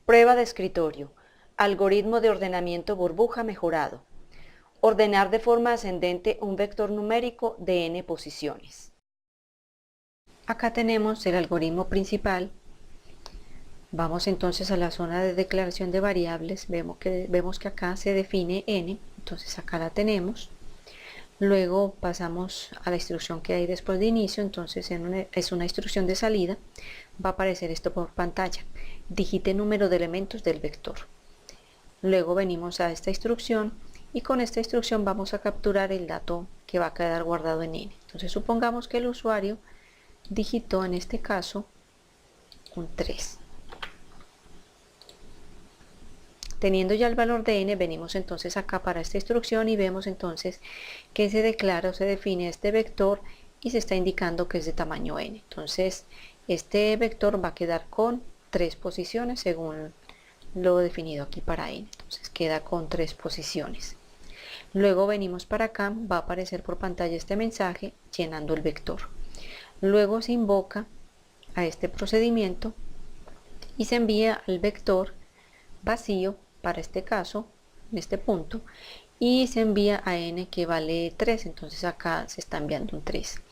Prueba de escritorio. Algoritmo de ordenamiento burbuja mejorado. Ordenar de forma ascendente un vector numérico de n posiciones. Acá tenemos el algoritmo principal. Vamos entonces a la zona de declaración de variables. Vemos que acá se define n, entonces acá la tenemos. Luego pasamos a la instrucción que hay después de inicio, entonces es una instrucción de salida. Va a aparecer esto por pantalla. Digite número de elementos del vector. Luego venimos a esta instrucción y con esta instrucción vamos a capturar el dato que va a quedar guardado en n. Entonces supongamos que el usuario digitó en este caso un 3. Teniendo ya el valor de n, venimos entonces acá para esta instrucción y vemos entonces que se declara o se define este vector y se está indicando que es de tamaño n. Entonces este vector va a quedar con 3 posiciones según lo definido aquí para n. Entonces queda con 3 posiciones. Luego venimos para acá, va a aparecer por pantalla este mensaje llenando el vector. Luego se invoca a este procedimiento y se envía al vector vacío para este caso, en este punto, y se envía a n que vale 3, entonces acá se está enviando un 3.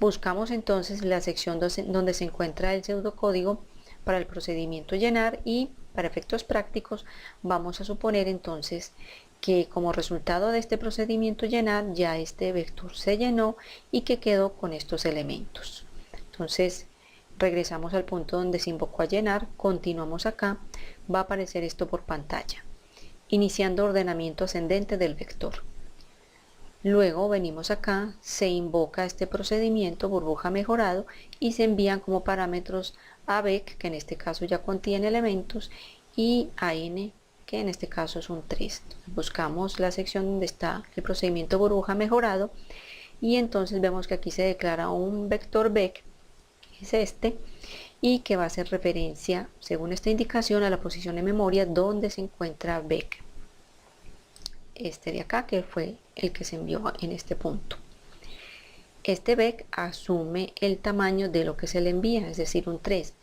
Buscamos entonces la sección donde se encuentra el pseudocódigo para el procedimiento llenar y para efectos prácticos vamos a suponer entonces que como resultado de este procedimiento llenar ya este vector se llenó y que quedó con estos elementos. Entonces regresamos al punto donde se invocó a llenar, continuamos acá, va a aparecer esto por pantalla, iniciando ordenamiento ascendente del vector. Luego venimos acá, se invoca este procedimiento burbuja mejorado y se envían como parámetros a vec, que en este caso ya contiene elementos, y a n, que en este caso es un 3. Entonces, buscamos la sección donde está el procedimiento burbuja mejorado y entonces vemos que aquí se declara un vector vec, que es este, y que va a hacer referencia, según esta indicación, a la posición en memoria donde se encuentra vec. Este de acá, que fue el que se envió en este punto. Este vec asume el tamaño de lo que se le envía, es decir, un 3.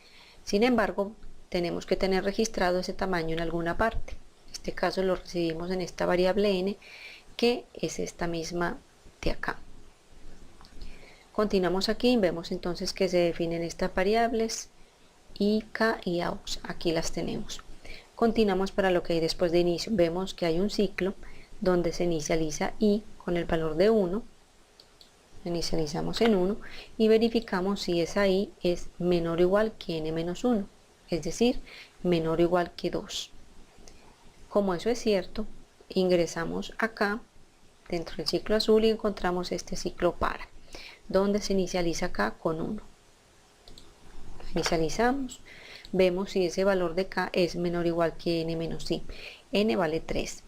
Sin embargo, tenemos que tener registrado ese tamaño en alguna parte. En este caso lo recibimos en esta variable n, que es esta misma de acá. Continuamos aquí, vemos entonces que se definen estas variables i, k y aux. Aquí las tenemos. Continuamos para lo que hay después de inicio. Vemos que hay un ciclo donde se inicializa i con el valor de 1, inicializamos en 1 y verificamos si esa i es menor o igual que n menos 1, es decir, menor o igual que 2. Como eso es cierto, ingresamos acá dentro del ciclo azul y encontramos este ciclo para, donde se inicializa acá con 1. Inicializamos, vemos si ese valor de k es menor o igual que n menos i. N vale 3.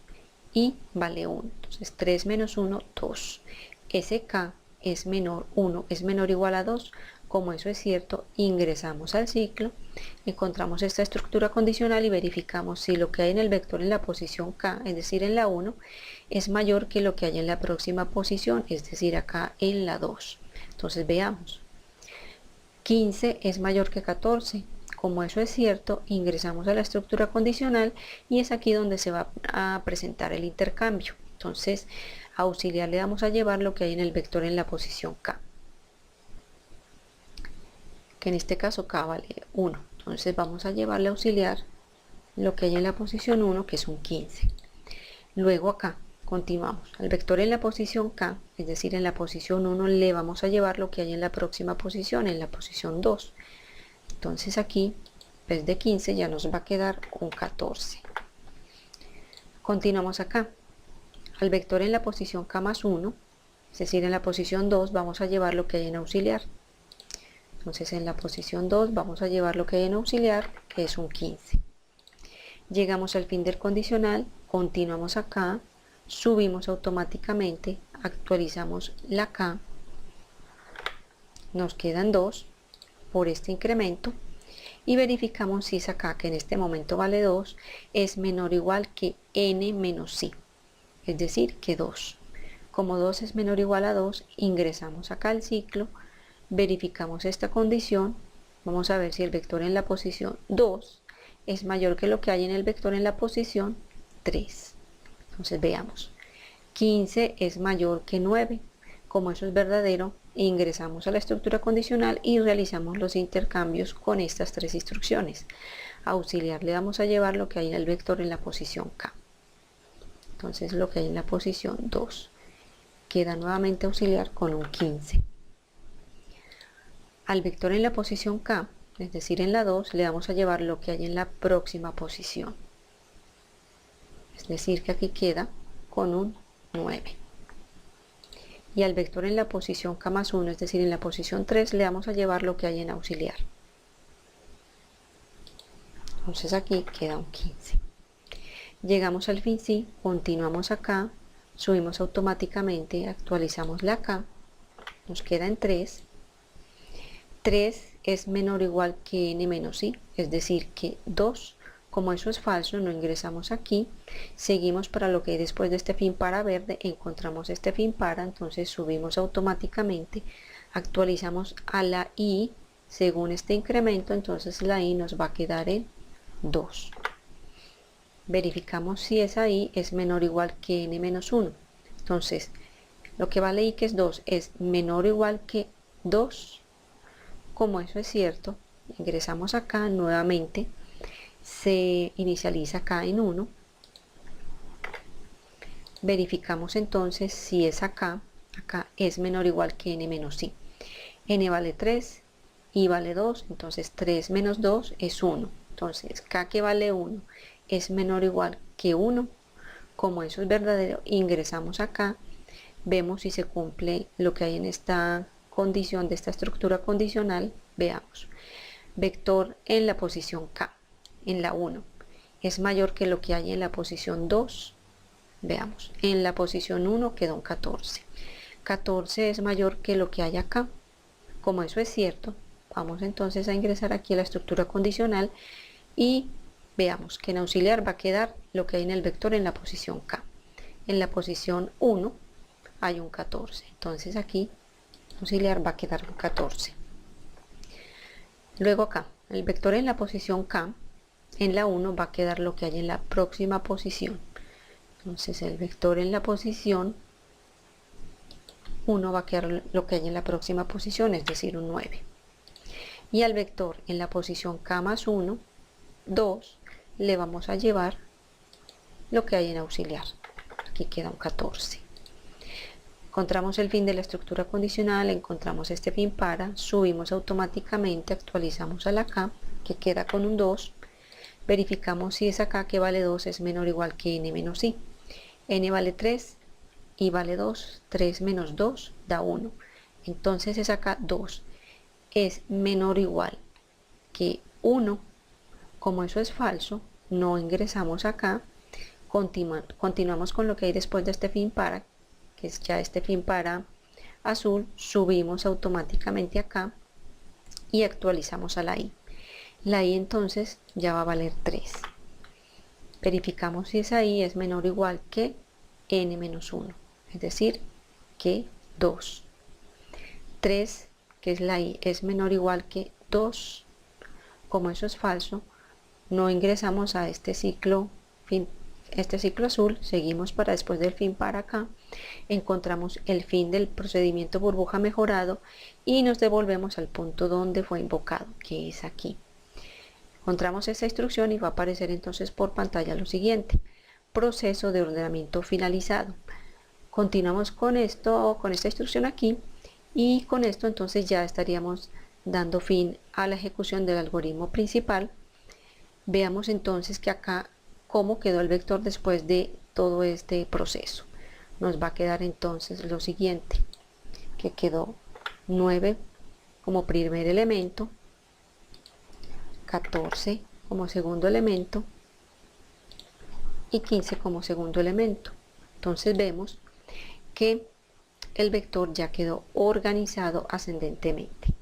Y vale 1, entonces 3 menos 1, 2. Ese k es menor, 1 es menor o igual a 2, como eso es cierto, ingresamos al ciclo, encontramos esta estructura condicional y verificamos si lo que hay en el vector en la posición k, es decir, en la 1, es mayor que lo que hay en la próxima posición, es decir, acá en la 2. Entonces veamos, 15 es mayor que 14. Como eso es cierto, ingresamos a la estructura condicional y es aquí donde se va a presentar el intercambio. Entonces, a auxiliar le vamos a llevar lo que hay en el vector en la posición k, que en este caso k vale 1. Entonces vamos a llevarle a auxiliar lo que hay en la posición 1, que es un 15. Luego acá continuamos. Al vector en la posición k, es decir, en la posición 1, le vamos a llevar lo que hay en la próxima posición, en la posición 2. Entonces aquí, en vez de 15, ya nos va a quedar un 14. Continuamos acá. Al vector en la posición k más 1, es decir, en la posición 2, vamos a llevar lo que hay en auxiliar. Entonces en la posición 2 vamos a llevar lo que hay en auxiliar, que es un 15. Llegamos al fin del condicional, continuamos acá, subimos automáticamente, actualizamos la k, nos quedan 2 por este incremento y verificamos si esa k, que en este momento vale 2, es menor o igual que n menos i, es decir, que 2. Como 2 es menor o igual a 2, ingresamos acá al ciclo, verificamos esta condición, vamos a ver si el vector en la posición 2 es mayor que lo que hay en el vector en la posición 3. Entonces veamos, 15 es mayor que 9. Como eso es verdadero, ingresamos a la estructura condicional y realizamos los intercambios con estas tres instrucciones. A auxiliar le vamos a llevar lo que hay en el vector en la posición K. Entonces lo que hay en la posición 2 queda nuevamente auxiliar con un 15. Al vector en la posición K, es decir en la 2, le vamos a llevar lo que hay en la próxima posición. Es decir que aquí queda con un 9. Y al vector en la posición K más 1, es decir en la posición 3, le vamos a llevar lo que hay en auxiliar. Entonces aquí queda un 15. Llegamos al fin sí, continuamos acá, subimos automáticamente, actualizamos la K, nos queda en 3. 3 es menor o igual que n menos i, es decir que 2, como eso es falso, no ingresamos aquí, seguimos para lo que hay después de este fin para verde, encontramos este fin para, entonces subimos automáticamente, actualizamos a la i según este incremento, entonces la i nos va a quedar en 2. Verificamos si esa i es menor o igual que n menos 1. Entonces, lo que vale i que es 2 es menor o igual que 2. Como eso es cierto, ingresamos acá nuevamente, se inicializa acá en 1. Verificamos entonces si es acá es menor o igual que n menos i. N vale 3, i vale 2, entonces 3 menos 2 es 1. Entonces, k que vale 1 es menor o igual que 1. Como eso es verdadero, ingresamos acá, vemos si se cumple lo que hay en esta condición de esta estructura condicional. Veamos, vector en la posición K, en la 1, es mayor que lo que hay en la posición 2. Veamos, en la posición 1 queda un 14. 14 es mayor que lo que hay acá. Como eso es cierto, vamos entonces a ingresar aquí a la estructura condicional y veamos que en auxiliar va a quedar lo que hay en el vector en la posición K. En la posición 1 hay un 14, entonces aquí auxiliar va a quedar un 14. Luego acá, el vector en la posición K, en la 1 va a quedar lo que hay en la próxima posición. Entonces el vector en la posición 1 va a quedar lo que hay en la próxima posición, es decir, un 9. Y al vector en la posición K más 1, 2, le vamos a llevar lo que hay en auxiliar. Aquí queda un 14. Encontramos el fin de la estructura condicional, encontramos este fin para, subimos automáticamente, actualizamos a la K, que queda con un 2. Verificamos si esa K que vale 2 es menor o igual que n menos i. N vale 3, i vale 2, 3 menos 2 da 1. Entonces esa K 2 es menor o igual que 1. Como eso es falso, no ingresamos acá, continuamos con lo que hay después de este fin para, que es ya este fin para azul, subimos automáticamente acá y actualizamos a la i. La i entonces ya va a valer 3. Verificamos si esa i es menor o igual que n menos 1, es decir, que 2. 3, que es la i, es menor o igual que 2. Como eso es falso, no ingresamos a este ciclo azul, seguimos para después del fin para acá, encontramos el fin del procedimiento burbuja mejorado y nos devolvemos al punto donde fue invocado, que es aquí. Encontramos esta instrucción y va a aparecer entonces por pantalla lo siguiente: proceso de ordenamiento finalizado. Continuamos con esto, con esta instrucción aquí, y con esto entonces ya estaríamos dando fin a la ejecución del algoritmo principal. Veamos entonces que acá cómo quedó el vector después de todo este proceso. Nos va a quedar entonces lo siguiente, que quedó 9 como primer elemento, 14 como segundo elemento y 15 como segundo elemento. Entonces vemos que el vector ya quedó organizado ascendentemente.